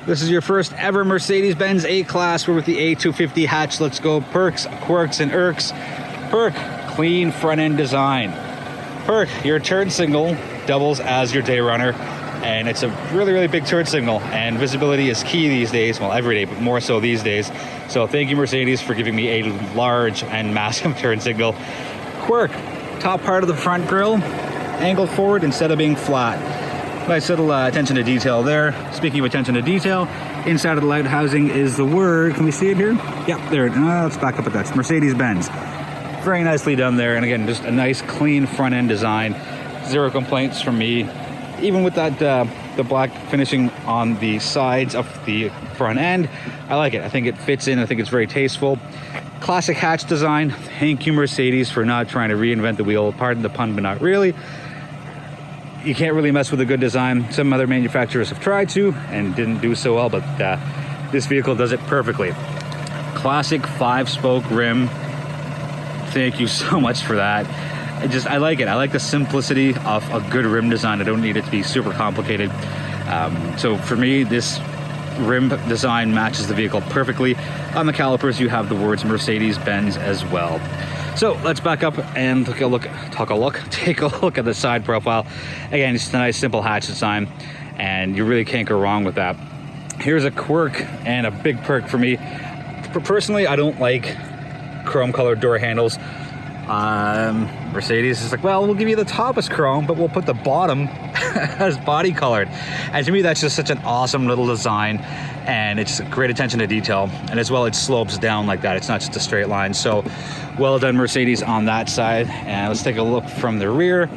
This is your first ever Mercedes-Benz A-Class. We're with the A250 hatch. Let's go Quirks, and Irks. Perk, clean front end design. Perk, your turn signal doubles as your day runner, and it's a really big turn signal, and visibility is key these days. Well, every day, but more so these days. So thank you, Mercedes, for giving me a large and massive turn signal. Quirk, top part of the front grille angled forward instead of being flat. Nice little attention to detail there. Speaking of attention to detail, inside of the light housing is the word, can we see it here? Yep, there. Let's back up at that. Mercedes-Benz. Very nicely done there. And again, just a nice clean front end design. Zero complaints from me. Even with that, the black finishing on the sides of the front end, I like it. I think it fits in. I think it's very tasteful. Classic hatch design. Thank you, Mercedes, for not trying to reinvent the wheel. Pardon the pun, but not really. You can't really mess with a good design. Some other manufacturers have tried to and didn't do so well, but this vehicle does it perfectly. Classic 5-spoke rim. Thank you so much for that. I like it. I like the simplicity of a good rim design. I don't need it to be super complicated. So for me, this rim design matches the vehicle perfectly. On the calipers, you have the words Mercedes-Benz as well. So let's back up and take a look at the side profile. Again, it's a nice simple hatch design, and you really can't go wrong with that. Here's a quirk and a big perk for me. Personally, I don't like chrome colored door handles. Mercedes is like, well, we'll give you the top as chrome, but we'll put the bottom as body colored. And to me, that's just such an awesome little design, and it's great attention to detail. And as well, it slopes down like that. It's not just a straight line. So well done, Mercedes, on that side. And let's take a look from the rear.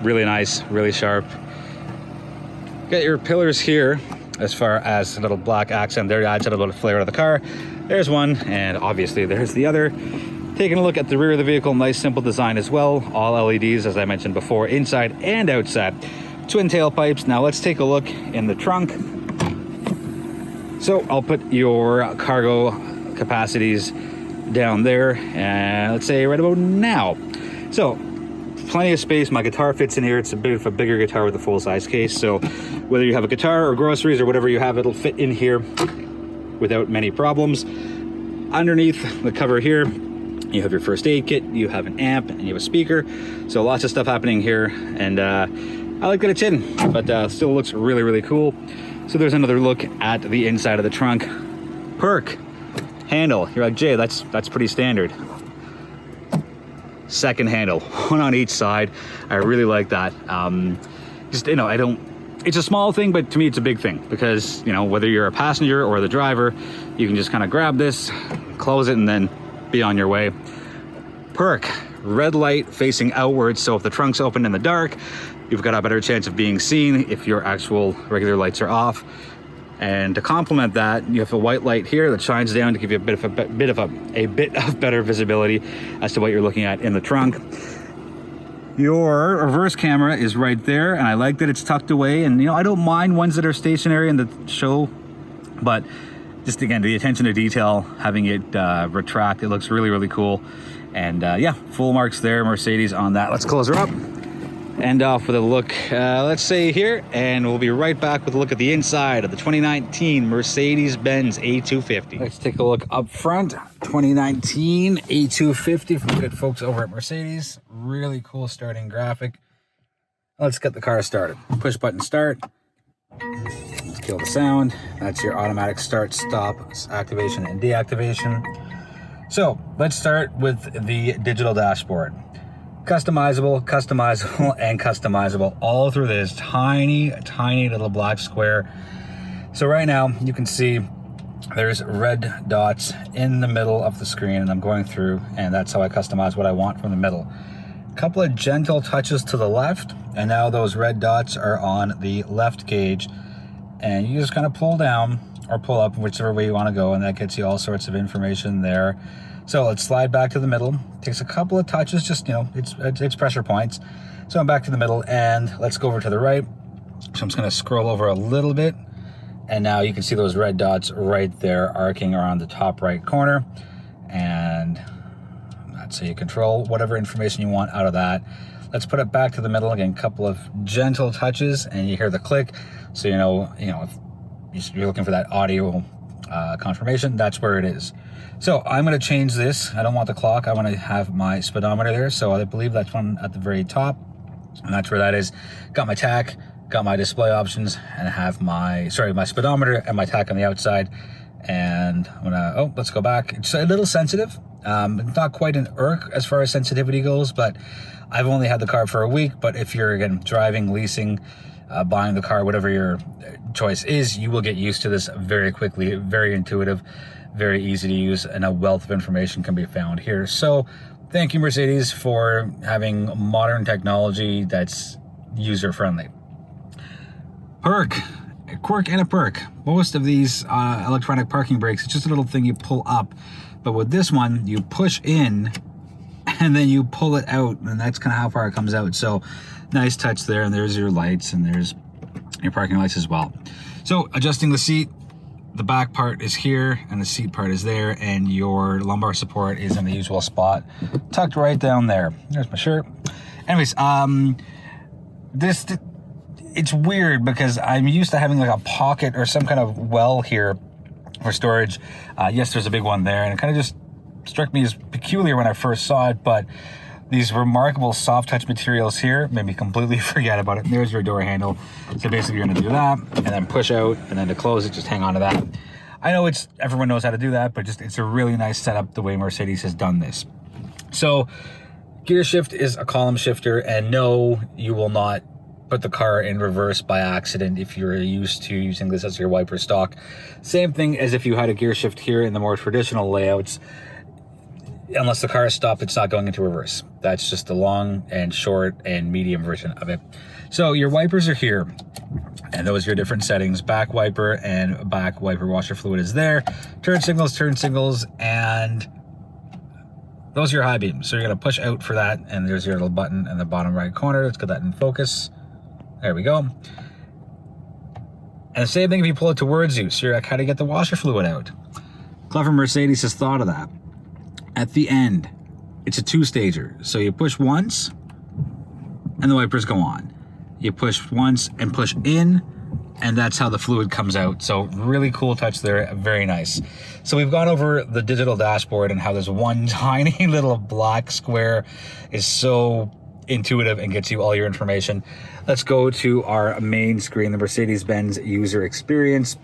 Really nice, really sharp. Got your pillars here as far as a little black accent there, adds a little bit of flair to the car. There's one, and obviously there's the other. Taking a look at the rear of the vehicle, nice simple design as well. All LEDs, as I mentioned before, inside and outside. Twin tailpipes. Now let's take a look in the trunk. So I'll put your cargo capacities down there, and let's say right about now. So plenty of space. My guitar fits in here. It's a bit of a bigger guitar with a full-size case. So whether you have a guitar or groceries or whatever you have, it'll fit in here without many problems. Underneath the cover here, you have your first aid kit, you have an amp, and you have a speaker. So lots of stuff happening here, and I like that it's hidden, but still looks really cool. So there's another look at the inside of the trunk. Perk, handle. You're like, Jay, that's pretty standard. Second handle, one on each side. I really like that. Just, it's a small thing, but to me it's a big thing, because, whether you're a passenger or the driver, you can just kind of grab this, close it, and then be on your way. Perk, red light facing outwards, so if the trunk's open in the dark, you've got a better chance of being seen if your actual regular lights are off. And to complement that, you have a white light here that shines down to give you a bit of better visibility as to what you're looking at in the trunk. Your reverse camera is right there, and I like that it's tucked away. And I don't mind ones that are stationary in the show, but just again, the attention to detail, having it retract, it looks really cool. And yeah, full marks there, Mercedes on that. Let's close her up and off with a look, let's say here, and we'll be right back with a look at the inside of the 2019 Mercedes-Benz A250. Let's take a look up front. 2019 A250 from the good folks over at Mercedes. Really cool starting graphic. Let's get the car started. Push button start. Let's kill the sound. That's your automatic start, stop, activation and deactivation. So let's start with the digital dashboard. Customizable, and customizable all through this tiny little black square. So right now you can see there's red dots in the middle of the screen, and I'm going through, and that's how I customize what I want from the middle. A couple of gentle touches to the left, and now those red dots are on the left gauge, and you just kind of pull down or pull up whichever way you want to go, and that gets you all sorts of information there. So let's slide back to the middle. Takes a couple of touches, just, it's pressure points. So I'm back to the middle, and let's go over to the right. So I'm just gonna scroll over a little bit, and now you can see those red dots right there arcing around the top right corner. And that's how you control whatever information you want out of that. Let's put it back to the middle again, a couple of gentle touches, and you hear the click. So if you're looking for that audio confirmation, that's where it is. So I'm going to change this. I don't want the clock. I want to have my speedometer there. So I believe that's one at the very top, and that's where that is. Got my tach, got my display options, and I have my speedometer and my tach on the outside. And I'm gonna, let's go back. It's a little sensitive. Not quite an Irk as far as sensitivity goes, but I've only had the car for a week. But if you're, again, driving, leasing, buying the car, whatever your choice is, you will get used to this very quickly. Very intuitive, very easy to use, and a wealth of information can be found here. So thank you, Mercedes, for having modern technology that's user-friendly. Perk. A quirk and a perk. Most of these electronic parking brakes, it's just a little thing you pull up. But with this one, you push in and then you pull it out, and that's kind of how far it comes out. So nice touch there, and there's your lights, and there's your parking lights as well. So adjusting the seat, the back part is here and the seat part is there, and your lumbar support is in the usual spot, tucked right down there. There's my shirt. Anyways, it's weird because I'm used to having like a pocket or some kind of well here for storage. Yes, there's a big one there, and it kind of just struck me as peculiar when I first saw it, but these remarkable soft touch materials here made me completely forget about it. And there's your door handle. So basically you're gonna do that and then push out, and then to close it, just hang on to that. I know everyone knows how to do that, but it's a really nice setup the way Mercedes has done this. So gear shift is a column shifter, and no, you will not put the car in reverse by accident if you're used to using this as your wiper stock. Same thing as if you had a gear shift here in the more traditional layouts. Unless the car is stopped, it's not going into reverse. That's just the long and short and medium version of it. So your wipers are here, and those are your different settings. Back wiper and back wiper washer fluid is there. Turn signals, and those are your high beams. So you're gonna push out for that, and there's your little button in the bottom right corner. Let's get that in focus. There we go. And the same thing if you pull it towards you. So you're like, how to get the washer fluid out. Clever Mercedes has thought of that. At the end, it's a two-stager. So you push once, and the wipers go on. You push once and push in, and that's how the fluid comes out. So really cool touch there, very nice. So we've gone over the digital dashboard and how this one tiny little black square is so intuitive and gets you all your information. Let's go to our main screen, the Mercedes-Benz user experience.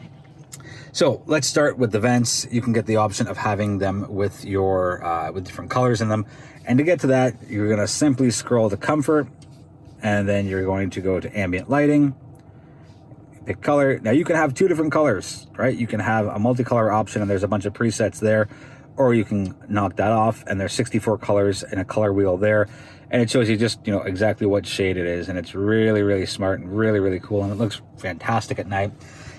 So let's start with the vents. You can get the option of having them with with different colors in them. And to get to that, you're gonna simply scroll to comfort, and then you're going to go to ambient lighting, pick color. Now you can have two different colors, right? You can have a multicolor option, and there's a bunch of presets there, or you can knock that off, and there's 64 colors in a color wheel there. And it shows you just, exactly what shade it is. And it's really, really smart and really, really cool. And it looks fantastic at night.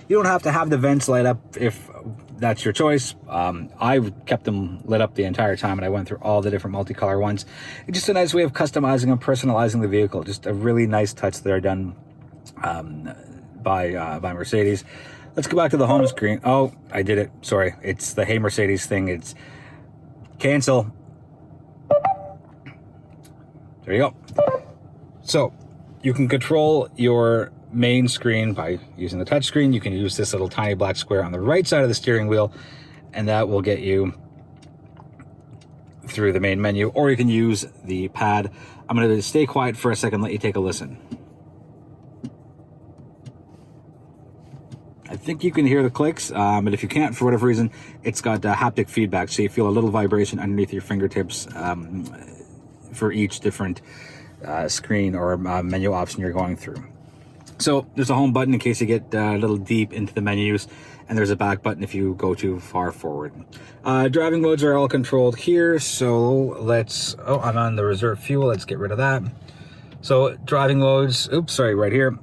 You don't have to have the vents light up if that's your choice. I kept them lit up the entire time, and I went through all the different multicolor ones. It's just a nice way of customizing and personalizing the vehicle. Just a really nice touch that are done by Mercedes. Let's go back to the home screen. Oh, I did it. Sorry. It's the Hey Mercedes thing. It's cancel. There you go. So you can control your main screen by using the touch screen. You can use this little tiny black square on the right side of the steering wheel, and that will get you through the main menu, or you can use the pad. I'm going to stay quiet for a second, let you take a listen. I think you can hear the clicks, but if you can't, for whatever reason, it's got haptic feedback, so you feel a little vibration underneath your fingertips for each different screen or menu option you're going through. So there's a home button in case you get a little deep into the menus, and there's a back button if you go too far forward. Driving modes are all controlled here, so I'm on the reserve fuel. Let's get rid of that. So driving modes, right here,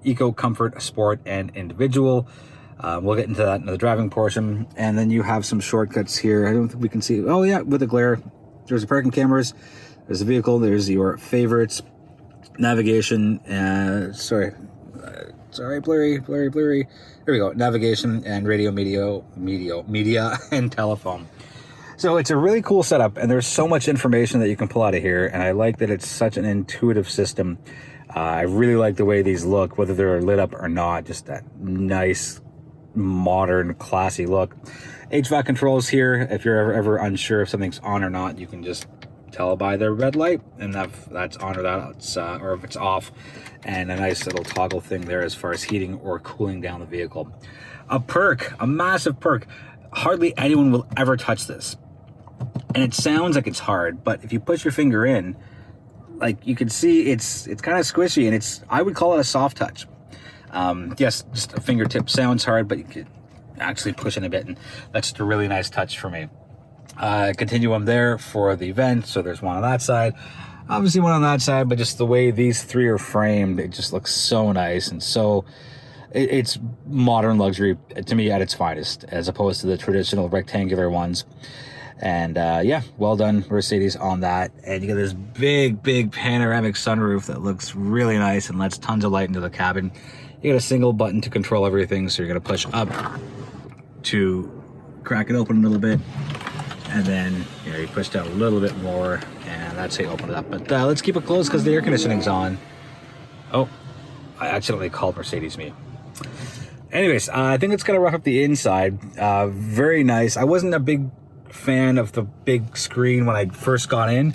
eco, comfort, sport, and individual. We'll get into that in the driving portion. And then you have some shortcuts here. I don't think we can see. Oh yeah, with the glare. There's the parking cameras. There's the vehicle. There's your favorites. Navigation. Sorry, blurry. There we go. Navigation and radio, media, and telephone. So it's a really cool setup, and there's so much information that you can pull out of here, and I like that it's such an intuitive system. I really like the way these look, whether they're lit up or not, just that nice modern, classy look. HVAC controls here. If you're ever unsure if something's on or not, you can just tell by the red light, and that's on or that's or if it's off, and a nice little toggle thing there as far as heating or cooling down the vehicle. A perk, a massive perk. Hardly anyone will ever touch this, and it sounds like it's hard, but if you push your finger in, like you can see, it's kind of squishy, and I would call it a soft touch. Yes, just a fingertip sounds hard, but you could actually push in a bit, and that's just a really nice touch for me. Continuum there for the vent, so there's one on that side, obviously one on that side, but just the way these three are framed, it just looks so nice, and so it's modern luxury to me at its finest, as opposed to the traditional rectangular ones. And yeah, well done Mercedes on that. And you got this big panoramic sunroof that looks really nice and lets tons of light into the cabin. You got a single button to control everything, so you're gonna push up to crack it open a little bit, and then you push down a little bit more, and that's how you open it up. But let's keep it closed because the air conditioning's on. Oh, I accidentally called Mercedes me. Anyways, I think it's gonna wrap up the inside. Very nice. I wasn't a big fan of the big screen when I first got in,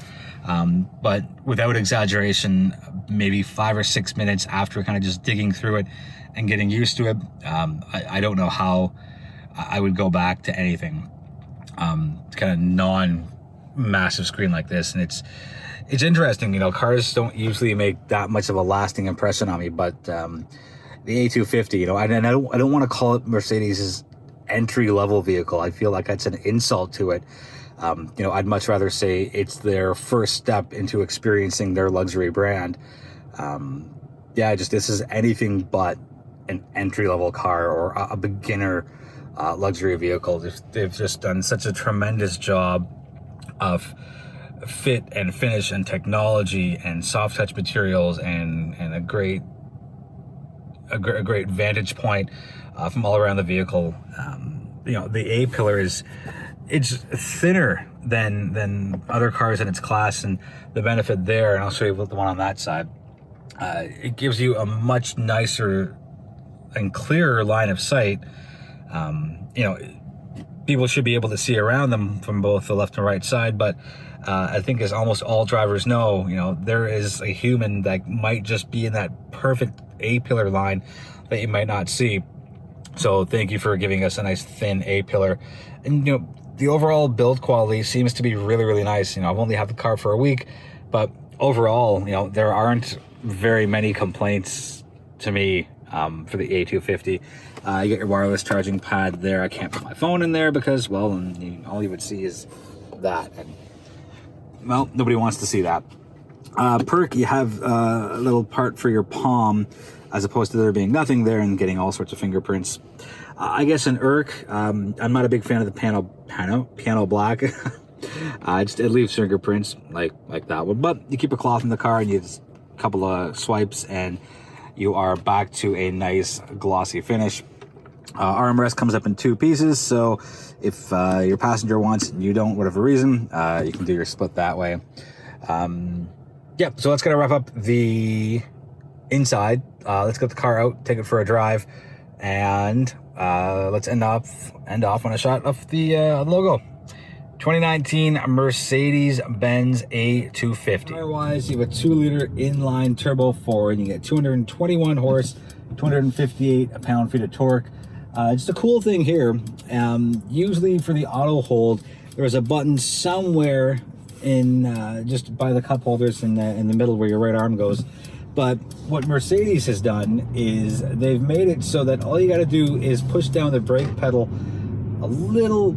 but without exaggeration, maybe 5 or 6 minutes after kind of just digging through it and getting used to it, I don't know how I would go back to anything kind of non-massive screen like this. And it's interesting, you know, cars don't usually make that much of a lasting impression on me, but the A250, you know, and I don't want to call it Mercedes's entry-level vehicle. I feel like that's an insult to it. You know, I'd much rather say it's their first step into experiencing their luxury brand. Yeah, this is anything but an entry-level car or a beginner luxury vehicle. They've just done such a tremendous job of fit and finish and technology and soft touch materials and a great vantage point from all around the vehicle. You know, the A-pillar it's thinner than other cars in its class, and the benefit there, and I'll show you the one on that side, it gives you a much nicer and clearer line of sight. You know, people should be able to see around them from both the left and right side, but I think, as almost all drivers know, you know, there is a human that might just be in that perfect A-pillar line that you might not see. So thank you for giving us a nice thin A-pillar. And, you know, the overall build quality seems to be really nice. You know, I've only had the car for a week, but overall, you know, there aren't very many complaints to me for the A250. You get your wireless charging pad there. I can't put my phone in there because, well, all you would see is that. And, well, nobody wants to see that. Perk, you have a little part for your palm, as opposed to there being nothing there and getting all sorts of fingerprints. I guess an Irk, I'm not a big fan of the piano black. It leaves fingerprints like that one. But you keep a cloth in the car and you just a couple of swipes and you are back to a nice glossy finish. Armrest comes up in 2 pieces, so if your passenger wants and you don't, whatever reason, you can do your split that way. Yeah, so that's gonna wrap up the inside. Let's get the car out, take it for a drive, and let's end off on a shot of the logo. 2019 Mercedes-Benz A250. Power-wise, you have a 2-liter inline turbo 4, and you get 221 horse, 258 pound-feet of torque. Just a cool thing here, usually for the auto hold, there's a button somewhere in just by the cup holders in the middle where your right arm goes. But what Mercedes has done is they've made it so that all you got to do is push down the brake pedal a little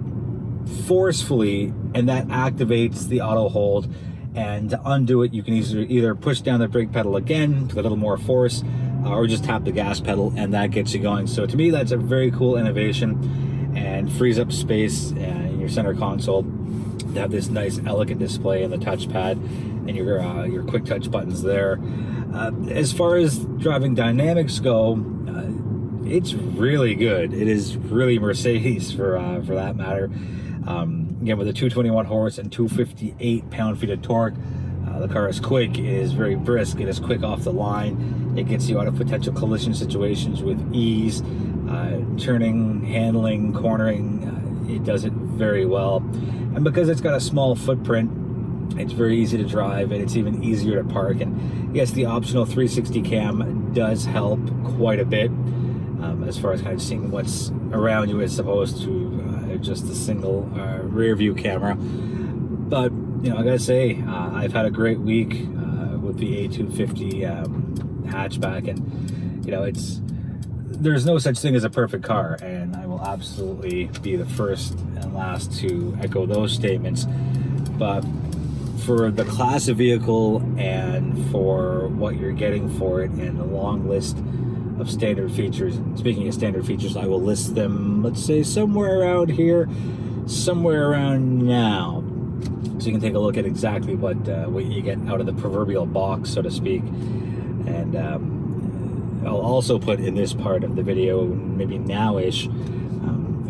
forcefully, and that activates the auto hold. And to undo it, you can either push down the brake pedal again with a little more force, or just tap the gas pedal, and that gets you going. So to me, that's a very cool innovation and frees up space in your center console to have this nice elegant display and the touchpad and your quick touch buttons there. As far as driving dynamics go, it's really good. It is really Mercedes for that matter. Again, with a 221 horse and 258 pound-feet of torque, the car is quick, it is very brisk, it is quick off the line, it gets you out of potential collision situations with ease. Turning, handling, cornering, it does it very well. And because it's got a small footprint, it's very easy to drive, and it's even easier to park. And yes, the optional 360 cam does help quite a bit as far as kind of seeing what's around you as opposed to just a single rear view camera. But you know, I gotta say, I've had a great week with the A250 hatchback, and you know, there's no such thing as a perfect car, and I will absolutely be the first and last to echo those statements. But for the class of vehicle and for what you're getting for it and the long list of standard features, and speaking of standard features, I will list them, let's say somewhere around here, somewhere around now, so you can take a look at exactly what you get out of the proverbial box, so to speak. And I'll also put in this part of the video, maybe now-ish,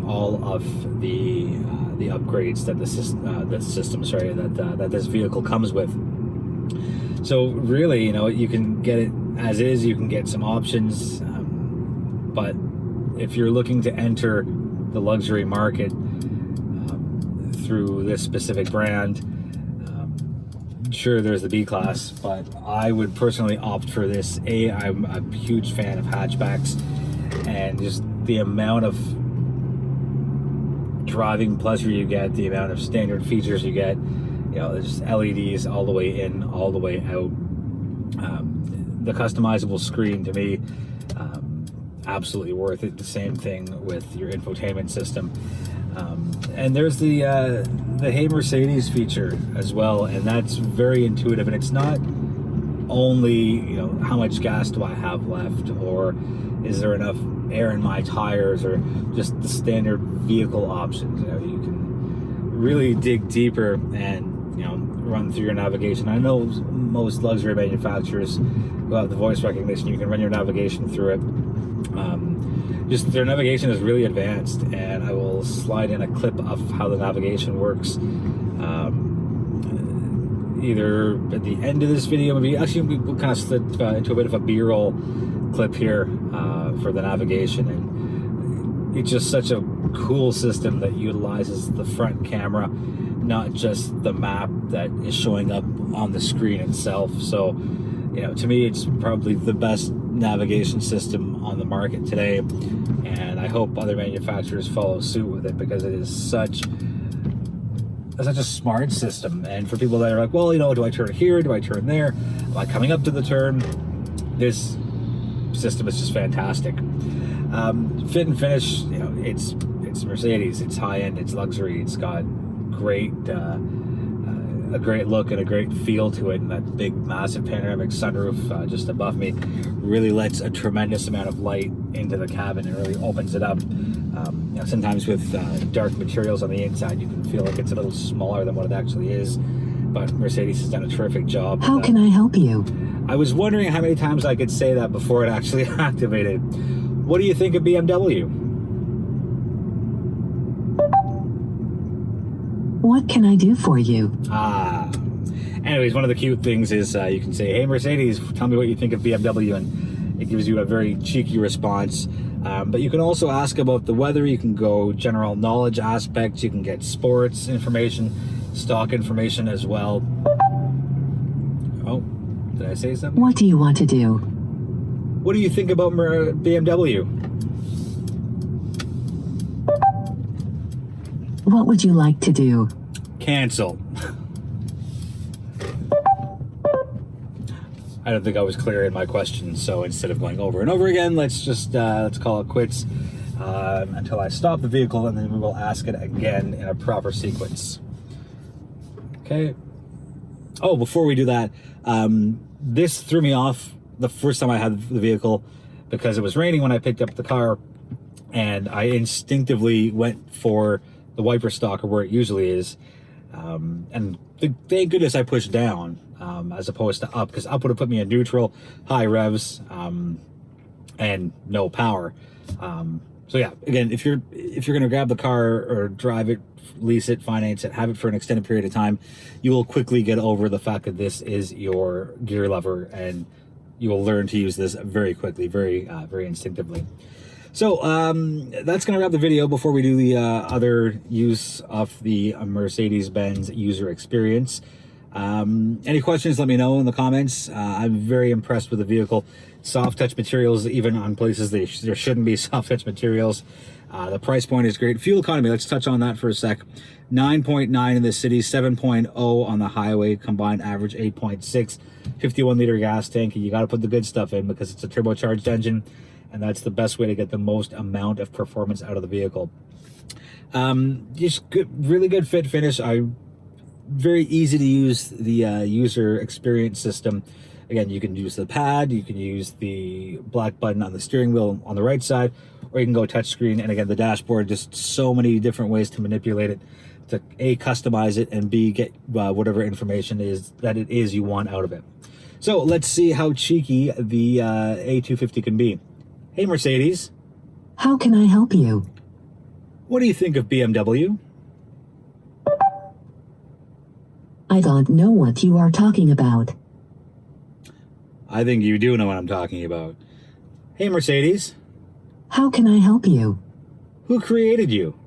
all of the upgrades that that this vehicle comes with. So really, you know, you can get it as is. You can get some options, but if you're looking to enter the luxury market through this specific brand, sure, there's the B class, but I would personally opt for this. I'm a huge fan of hatchbacks, and just the amount of driving pleasure you get, the amount of standard features you get, you know, there's LEDs all the way in, all the way out. The customizable screen, to me, absolutely worth it. The same thing with your infotainment system. And there's the Hey Mercedes feature as well, and that's very intuitive. And it's not only, you know, how much gas do I have left, or is there enough air in my tires, or just the standard vehicle options. You know, you can really dig deeper and, you know, run through your navigation. I know most luxury manufacturers who have the voice recognition, you can run your navigation through it. Just their navigation is really advanced, and I will slide in a clip of how the navigation works either at the end of this video, maybe. Actually, we'll kind of slip into a bit of a b-roll clip here for the navigation. And it's just such a cool system that utilizes the front camera, not just the map that is showing up on the screen itself. So, you know, to me, it's probably the best navigation system on the market today, and I hope other manufacturers follow suit with it, because it is such a smart system. And for people that are like, well, you know, do I turn here, do I turn there, am I coming up to the turn, this system is just fantastic. Fit and finish, you know, it's Mercedes, it's high-end, it's luxury, it's got great a great look and a great feel to it, and that big massive panoramic sunroof just above me really lets a tremendous amount of light into the cabin and really opens it up. You know, sometimes with dark materials on the inside, you can feel like it's a little smaller than what it actually is, but Mercedes has done a terrific job. How can I help you? I was wondering how many times I could say that before it actually activated. What do you think of BMW? What can I do for you? Anyways, one of the cute things is you can say, hey Mercedes, tell me what you think of BMW, and it gives you a very cheeky response. But you can also ask about the weather. You can go general knowledge aspects. You can get sports information, stock information as well. Oh, did I say something? What do you want to do? What do you think about BMW? What would you like to do? Cancel. I don't think I was clear in my question, so instead of going over and over again, let's call it quits until I stop the vehicle, and then we will ask it again in a proper sequence. Okay. Oh, before we do that, this threw me off the first time I had the vehicle, because it was raining when I picked up the car, and I instinctively went for the wiper stalker where it usually is, and thank goodness I pushed down as opposed to up, because up would have put me in neutral, high revs, and no power. So yeah, again, if you're gonna grab the car or drive it, lease it, finance it, have it for an extended period of time, you will quickly get over the fact that this is your gear lever, and you will learn to use this very quickly, very instinctively. So that's going to wrap the video before we do the other use of the Mercedes-Benz user experience. Any questions, let me know in the comments. I'm very impressed with the vehicle. Soft touch materials, even on places there shouldn't be soft touch materials. The price point is great. Fuel economy, let's touch on that for a sec. 9.9 in the city, 7.0 on the highway, combined average 8.6, 51-liter gas tank. And you got to put the good stuff in because it's a turbocharged engine, and that's the best way to get the most amount of performance out of the vehicle. Just good, really good fit finish. Very easy to use the user experience system. Again, you can use the pad, you can use the black button on the steering wheel on the right side, or you can go touchscreen. And again, the dashboard, just so many different ways to manipulate it, to A, customize it, and B, get whatever information it is you want out of it. So let's see how cheeky the A250 can be. Hey Mercedes. How can I help you? What do you think of BMW? I don't know what you are talking about. I think you do know what I'm talking about. Hey Mercedes. How can I help you? Who created you?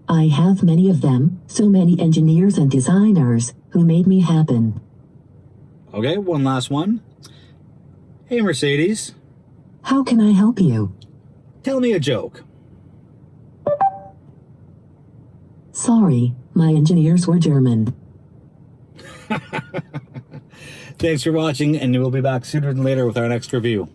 I have many of them, so many engineers and designers who made me happen. Okay, one last one. Hey Mercedes. How can I help you? Tell me a joke. Sorry, my engineers were German. Thanks for watching, and we'll be back sooner than later with our next review.